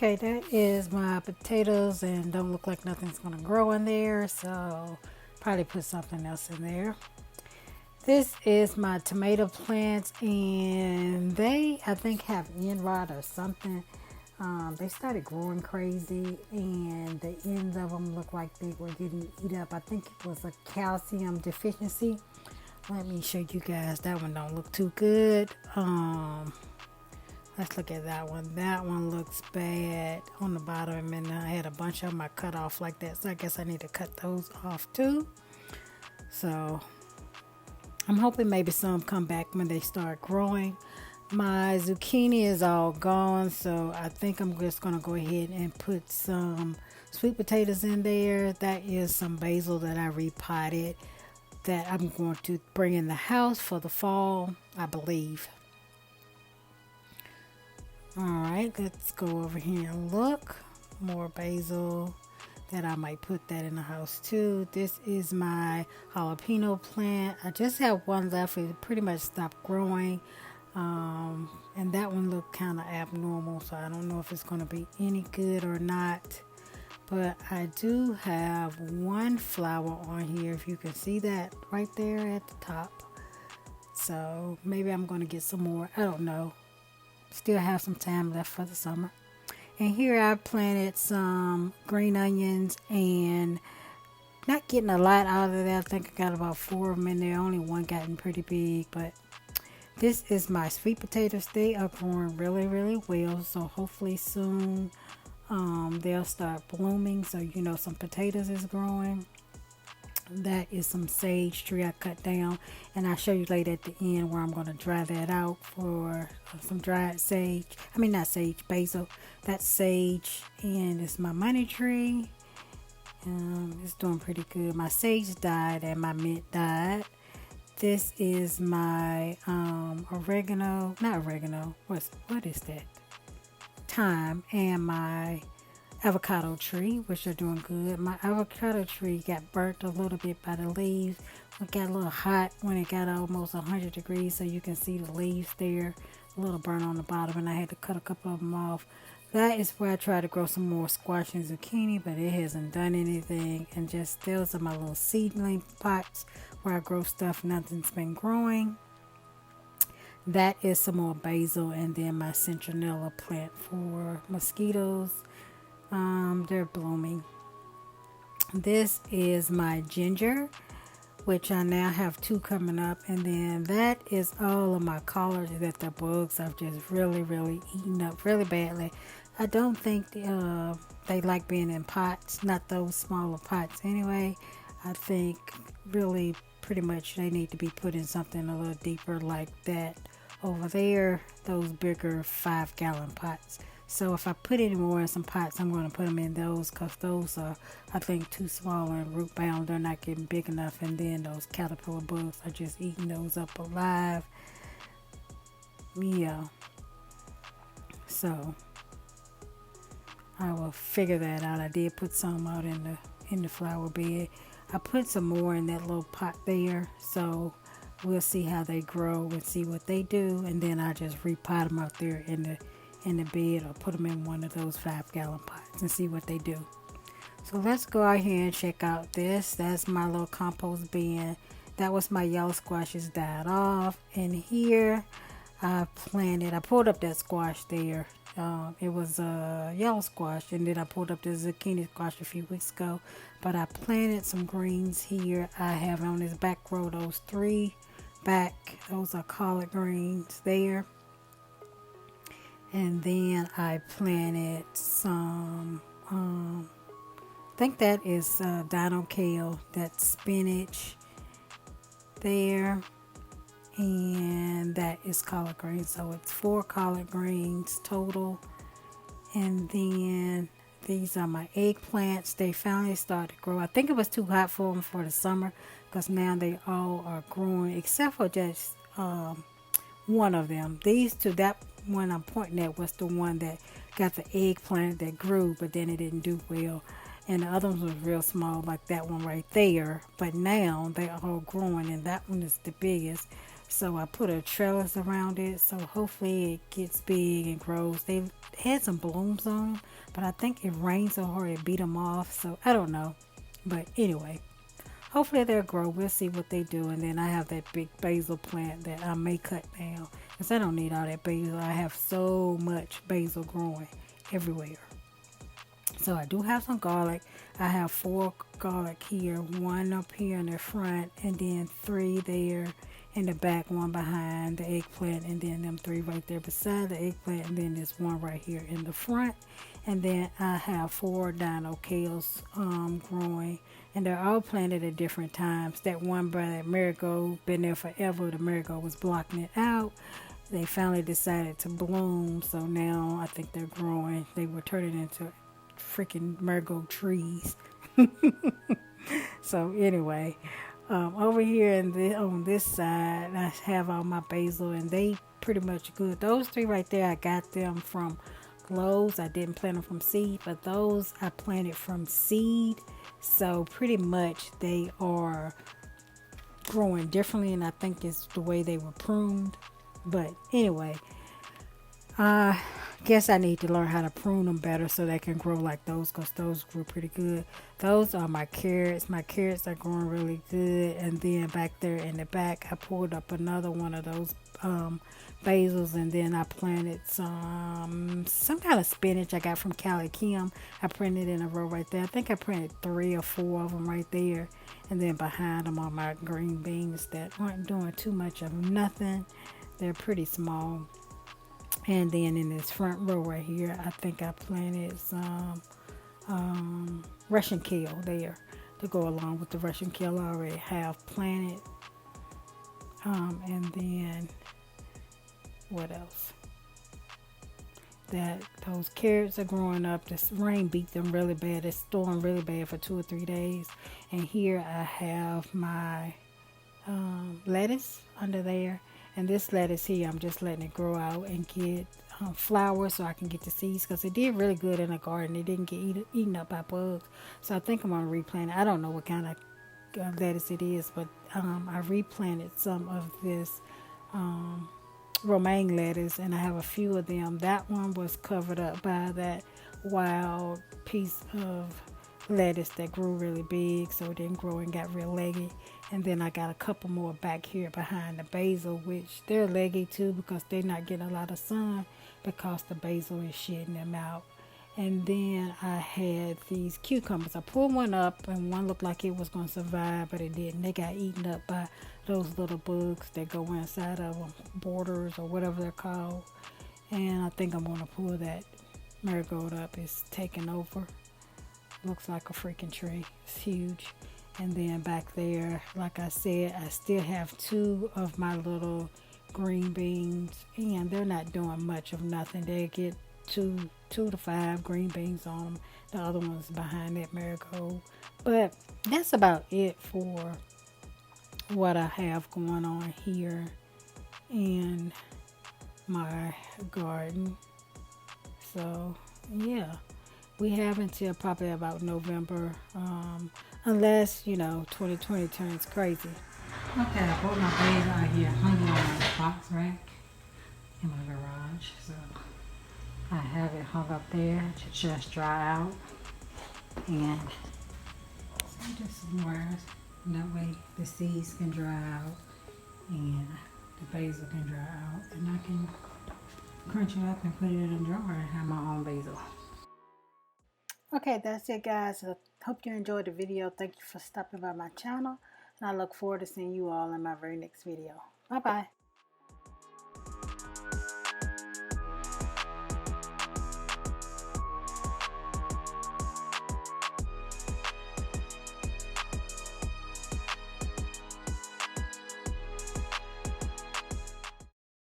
Okay, that is my potatoes and don't look like nothing's gonna grow in there, so probably put something else in there. This is my tomato plants and they, I think, have end rot or something. They started growing crazy and the ends of them look like they were getting eat up. I think it was a calcium deficiency. Let me show you guys. That one don't look too good. Let's look at that one. That one looks bad on the bottom, and I had a bunch of them I cut off like that. So I guess I need to cut those off too. So I'm hoping maybe some come back when they start growing. My zucchini is all gone, so I think I'm just gonna go ahead and put some sweet potatoes in there. That is some basil that I repotted that I'm going to bring in the house for the fall, I believe. Alright, let's go over here and look. More basil that I might put that in the house too. This is my jalapeno plant. I just have one left. It pretty much stopped growing. And that one looked kind of abnormal, so I don't know if it's going to be any good or not. But I do have one flower on here, if you can see that right there at the top. So maybe I'm going to get some more. I don't know. Still have some time left for the summer. And here I planted some green onions and not getting a lot out of that. I think I got about 4 of them in there. Only one gotten pretty big. But this is my sweet potatoes. They are growing really, really well. So hopefully soon they'll start blooming. So you know some potatoes is growing. That is some sage tree I cut down, and I'll show you later at the end where I'm going to dry that out for some dried sage. I mean, not sage, basil. That's sage, and it's my money tree. It's doing pretty good. My sage died and my mint died. This is my oregano, not oregano. What is that? Thyme, and my avocado tree, which are doing good. My avocado tree got burnt a little bit by the leaves. It got a little hot when it got almost 100 degrees, so you can see the leaves there, a little burn on the bottom, and I had to cut a couple of them off. That is where I tried to grow some more squash and zucchini, but it hasn't done anything. And just those are my little seedling pots where I grow stuff. Nothing's been growing. That is some more basil, and then my citronella plant for mosquitoes. They're blooming. This is my ginger, which I now have 2 coming up, and then that is all of my collards that the bugs have just really, really eaten up really badly. I don't think they like being in pots, not those smaller pots anyway. I think really pretty much they need to be put in something a little deeper like that over there, those bigger 5-gallon pots. So if I put any more in some pots, I'm going to put them in those because those are, I think, too small and root bound. They're not getting big enough, and then those caterpillar bugs are just eating those up alive. Yeah. So I will figure that out. I did put some out in the flower bed. I put some more in that little pot there, so we'll see how they grow and see what they do, and then I just repot them out there in the bed or put them in one of those 5-gallon pots and see what they do. So let's go out here and check out this. That's my little compost bin. That was my yellow squashes died off. And here I pulled up that squash there. It was a yellow squash, and then I pulled up the zucchini squash a few weeks ago. But I planted some greens here. I have on this back row those 3 those are collard greens there. And then I planted some, I think that is dino kale, that's spinach there. And that is collard greens. So it's 4 collard greens total. And then these are my eggplants. They finally started to grow. I think it was too hot for them for the summer because now they all are growing except for just one of them. These 2, that one I'm pointing at was the one that got the eggplant that grew, but then it didn't do well. And the other ones was real small, like that one right there. But now they are all growing, and that one is the biggest. So I put a trellis around it, so hopefully it gets big and grows. They've had some blooms on them, but I think it rained so hard it beat them off, so I don't know. But anyway, hopefully they'll grow. We'll see what they do. And then I have that big basil plant that I may cut down because I don't need all that basil. I have so much basil growing everywhere. So I do have some garlic. I have 4 garlic here, 1 up here in the front, and then 3 there in the back, 1 behind the eggplant, and then them 3 right there beside the eggplant, and then this 1 right here in the front. And then I have 4 dino kales growing, and they're all planted at different times. That one by that marigold, been there forever. The marigold was blocking it out. They finally decided to bloom, so now I think they're growing. They were turning into freaking marigold trees. So anyway, over here on this side, I have all my basil, and they pretty much good. Those 3 right there, I got them from Lowe's. I didn't plant them from seed, but those I planted from seed. So pretty much they are growing differently, and I think it's the way they were pruned. But anyway, I guess I need to learn how to prune them better so they can grow like those, because those grew pretty good. Those are my carrots. My carrots are growing really good. And then back there in the back, I pulled up another one of those basils, and then I planted some kind of spinach I got from Cali Kim. I planted in a row right there. I think I planted 3 or 4 of them right there. And then behind them are my green beans that aren't doing too much of nothing. They're pretty small. And then in this front row right here, I think I planted some Russian kale there to go along with the Russian kale I already have planted. And then what else? That those carrots are growing up. This rain beat them really bad. It's storming really bad for 2 or 3 days. And here I have my lettuce under there. And this lettuce here, I'm just letting it grow out and get flowers so I can get the seeds, because it did really good in the garden. It didn't get eaten up by bugs. So I think I'm going to replant it. I don't know what kind of lettuce it is, but I replanted some of this romaine lettuce, and I have a few of them. That one was covered up by that wild piece of lettuce that grew really big, so it didn't grow and got real leggy. And then I got a couple more back here behind the basil, which they're leggy too because they're not getting a lot of sun because the basil is shedding them out. And then I had these cucumbers. I pulled one up and one looked like it was going to survive, but it didn't. They got eaten up by those little bugs that go inside of them, borders or whatever they're called. And I think I'm going to pull that marigold up. It's taking over. Looks like a freaking tree. It's huge. And then back there, like I said, I still have 2 of my little green beans, and they're not doing much of nothing. They get 2 to 5 green beans on them. The other one's behind that marigold. But that's about it for what I have going on here in my garden. So yeah, we have until probably about November, unless 2020 turns crazy. Okay, I brought my bags out here, hung it on my box rack in my garage. So I have it hung up there to just dry out, and just some wires. That way the seeds can dry out and the basil can dry out, and I can crunch it up and put it in a jar and have my own basil. Okay, that's it, guys. So, hope you enjoyed the video. Thank you for stopping by my channel, and I look forward to seeing you all in my very next video. Bye bye.